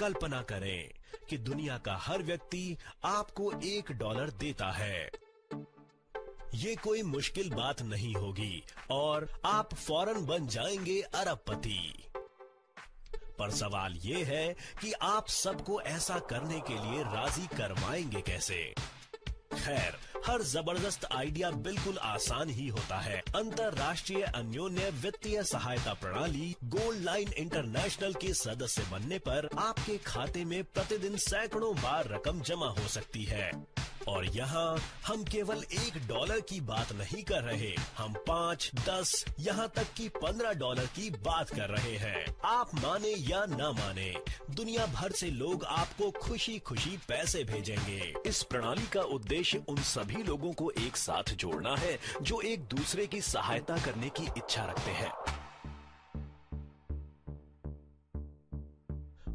कल्पना करें कि दुनिया का हर व्यक्ति आपको $1 देता है। ये कोई मुश्किल बात नहीं होगी और आप फौरन बन जाएंगे अरबपति। पर सवाल ये है कि आप सबको ऐसा करने के लिए राजी करवाएंगे कैसे? खैर, हर जबरदस्त आइडिया बिल्कुल आसान ही होता है। अंतर्राष्ट्रीय अन्योन्य वित्तीय सहायता प्रणाली गोल्ड लाइन इंटरनेशनल के सदस्य बनने पर आपके खाते में प्रतिदिन सैकड़ों बार रकम जमा हो सकती है। और यहाँ हम केवल $1 की बात नहीं कर रहे, हम 5, 10, यहाँ तक कि $15 की बात कर रहे हैं। आप माने या ना माने, दुनिया भर से लोग आपको खुशी खुशी पैसे भेजेंगे। इस प्रणाली का उद्देश्य उन सभी लोगों को एक साथ जोड़ना है जो एक दूसरे की सहायता करने की इच्छा रखते हैं।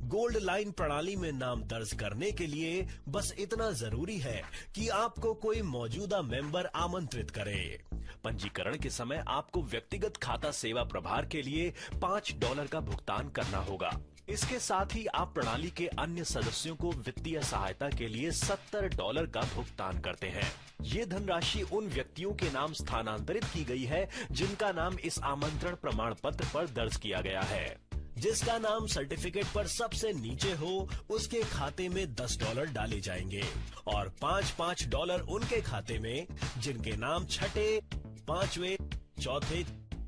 गोल्ड लाइन प्रणाली में नाम दर्ज करने के लिए बस इतना जरूरी है कि आपको कोई मौजूदा मेंबर आमंत्रित करे। पंजीकरण के समय आपको व्यक्तिगत खाता सेवा प्रभार के लिए $5 का भुगतान करना होगा। इसके साथ ही आप प्रणाली के अन्य सदस्यों को वित्तीय सहायता के लिए $70 का भुगतान करते हैं। ये धनराशि उन व्यक्तियों के नाम स्थानांतरित की गई है जिनका नाम इस आमंत्रण प्रमाण पत्र पर दर्ज किया गया है। जिसका नाम सर्टिफिकेट पर सबसे नीचे हो उसके खाते में $10 डाले जाएंगे और $5 उनके खाते में जिनके नाम छठे, 5वें, चौथे,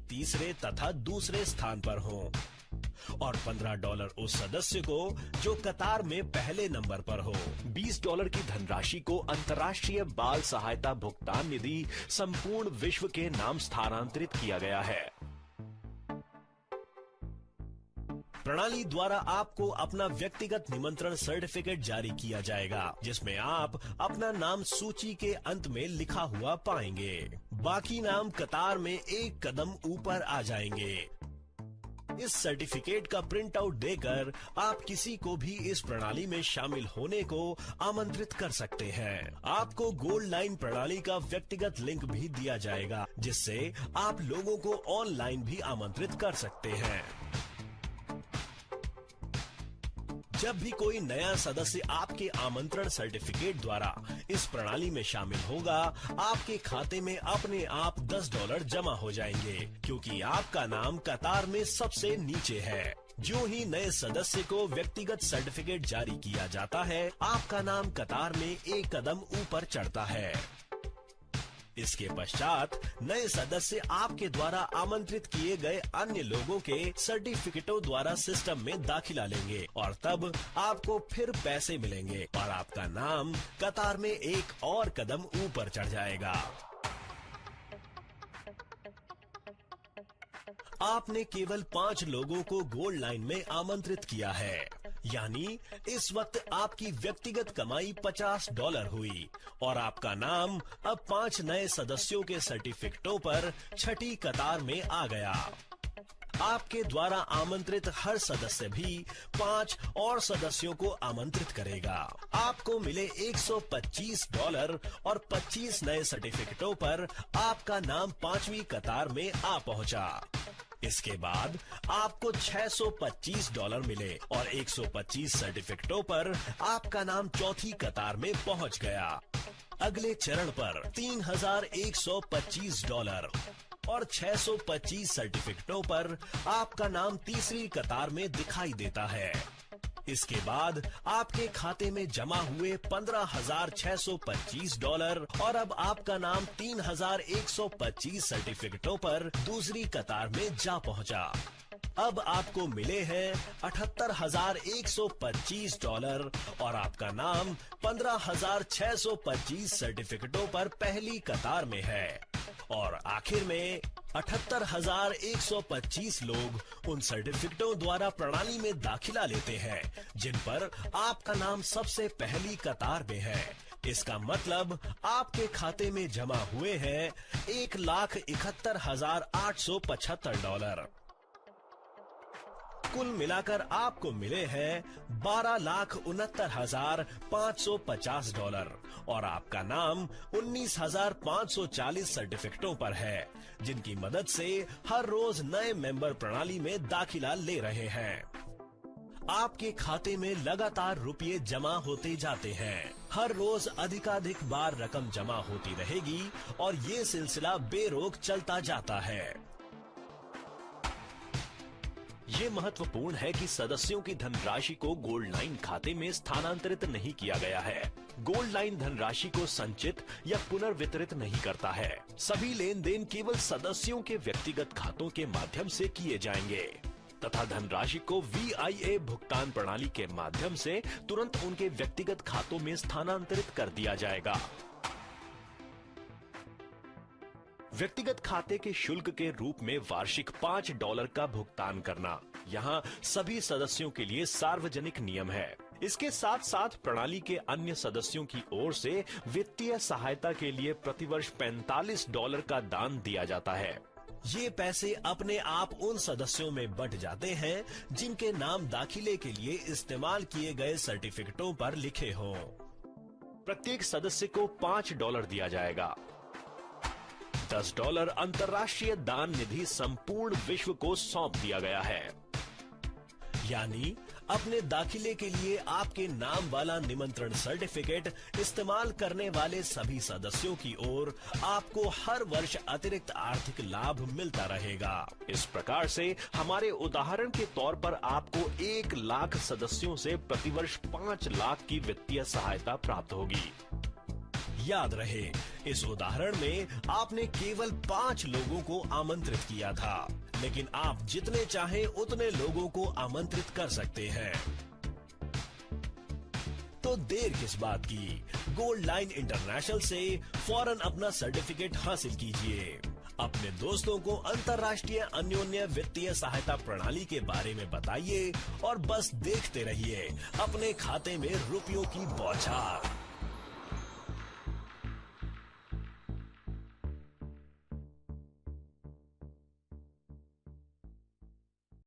तीसरे तथा दूसरे स्थान पर हों, और $15 उस सदस्य को जो कतार में पहले नंबर पर हो। $20 की धनराशि को अंतर्राष्ट्रीय बाल सहायता भुगतान निधि संपूर्ण विश्व के नाम स्थानांतरित किया गया है। प्रणाली द्वारा आपको अपना व्यक्तिगत निमंत्रण सर्टिफिकेट जारी किया जाएगा, जिसमें आप अपना नाम सूची के अंत में लिखा हुआ पाएंगे। बाकी नाम कतार में एक कदम ऊपर आ जाएंगे। इस सर्टिफिकेट का प्रिंट आउट देकर आप किसी को भी इस प्रणाली में शामिल होने को आमंत्रित कर सकते हैं। आपको गोल्ड लाइन प्रणाली का व्यक्तिगत लिंक भी दिया जाएगा, जिससे आप लोगों को ऑनलाइन भी आमंत्रित कर सकते हैं। जब भी कोई नया सदस्य आपके आमंत्रण सर्टिफिकेट द्वारा इस प्रणाली में शामिल होगा, आपके खाते में अपने आप $10 जमा हो जाएंगे, क्योंकि आपका नाम कतार में सबसे नीचे है। जो ही नए सदस्य को व्यक्तिगत सर्टिफिकेट जारी किया जाता है, आपका नाम कतार में एक कदम ऊपर चढ़ता है। इसके पश्चात नए सदस्य आपके द्वारा आमंत्रित किए गए अन्य लोगों के सर्टिफिकेटों द्वारा सिस्टम में दाखिला लेंगे और तब आपको फिर पैसे मिलेंगे और आपका नाम कतार में एक और कदम ऊपर चढ़ जाएगा। आपने केवल 5 लोगों को गोल्ड लाइन में आमंत्रित किया है, यानी इस वक्त आपकी व्यक्तिगत कमाई $50 हुई और आपका नाम अब 5 नए सदस्यों के सर्टिफिकेटों पर छठी कतार में आ गया। आपके द्वारा आमंत्रित हर सदस्य भी 5 और सदस्यों को आमंत्रित करेगा। आपको मिले $125 और 25 नए सर्टिफिकेटों पर आपका नाम 5वीं कतार में आ पहुंचा। इसके बाद आपको $625 मिले और 125 सर्टिफिकेटों पर आपका नाम चौथी कतार में पहुंच गया। अगले चरण पर $3125 और 625 सर्टिफिकेटों पर आपका नाम तीसरी कतार में दिखाई देता है। इसके बाद आपके खाते में जमा हुए $15,625 और अब आपका नाम 3,125 सर्टिफिकेटों पर दूसरी कतार में जा पहुंचा। अब आपको मिले हैं $78,125 और आपका नाम 15,625 सर्टिफिकेटों पर पहली कतार में है। और आखिर में 78,125 लोग उन सर्टिफिकेटों द्वारा प्रणाली में दाखिला लेते हैं जिन पर आपका नाम सबसे पहली कतार में है। इसका मतलब आपके खाते में जमा हुए हैं $1,71,875। कुल मिलाकर आपको मिले हैं $12,69,550 और आपका नाम 19,540 सर्टिफिकेटों पर है, जिनकी मदद से हर रोज नए मेंबर प्रणाली में दाखिला ले रहे हैं। आपके खाते में लगातार रुपये जमा होते जाते हैं। हर रोज अधिकाधिक बार रकम जमा होती रहेगी और ये सिलसिला बेरोक चलता जाता है। ये महत्वपूर्ण है कि सदस्यों की धनराशि को गोल्ड लाइन खाते में स्थानांतरित नहीं किया गया है। गोल्ड लाइन धनराशि को संचित या पुनर्वितरित नहीं करता है। सभी लेन देन केवल सदस्यों के व्यक्तिगत खातों के माध्यम से किए जाएंगे तथा धनराशि को VIA भुगतान प्रणाली के माध्यम से तुरंत उनके व्यक्तिगत खातों में स्थानांतरित कर दिया जाएगा। व्यक्तिगत खाते के शुल्क के रूप में वार्षिक $5 का भुगतान करना यहाँ सभी सदस्यों के लिए सार्वजनिक नियम है। इसके साथ साथ प्रणाली के अन्य सदस्यों की ओर से वित्तीय सहायता के लिए प्रतिवर्ष $45 का दान दिया जाता है। ये पैसे अपने आप उन सदस्यों में बंट जाते हैं जिनके नाम दाखिले के लिए इस्तेमाल किए गए सर्टिफिकेटों पर लिखे हों। प्रत्येक सदस्य को $5 दिया जाएगा। $10 अंतर्राष्ट्रीय दान निधि संपूर्ण विश्व को सौंप दिया गया है। यानी अपने दाखिले के लिए आपके नाम वाला निमंत्रण सर्टिफिकेट इस्तेमाल करने वाले सभी सदस्यों की ओर आपको हर वर्ष अतिरिक्त आर्थिक लाभ मिलता रहेगा। इस प्रकार से हमारे उदाहरण के तौर पर आपको 1 लाख सदस्यों से प्रतिवर्ष 5 लाख की वित्तीय सहायता प्राप्त होगी। याद रहे, इस उदाहरण में आपने केवल 5 लोगों को आमंत्रित किया था, लेकिन आप जितने चाहें उतने लोगों को आमंत्रित कर सकते हैं। तो देर किस बात की, गोल्ड लाइन इंटरनेशनल से फौरन अपना सर्टिफिकेट हासिल कीजिए। अपने दोस्तों को अंतर्राष्ट्रीय अन्योन्य वित्तीय सहायता प्रणाली के बारे में बताइए और बस देखते रहिए अपने खाते में रुपयों की बौछार।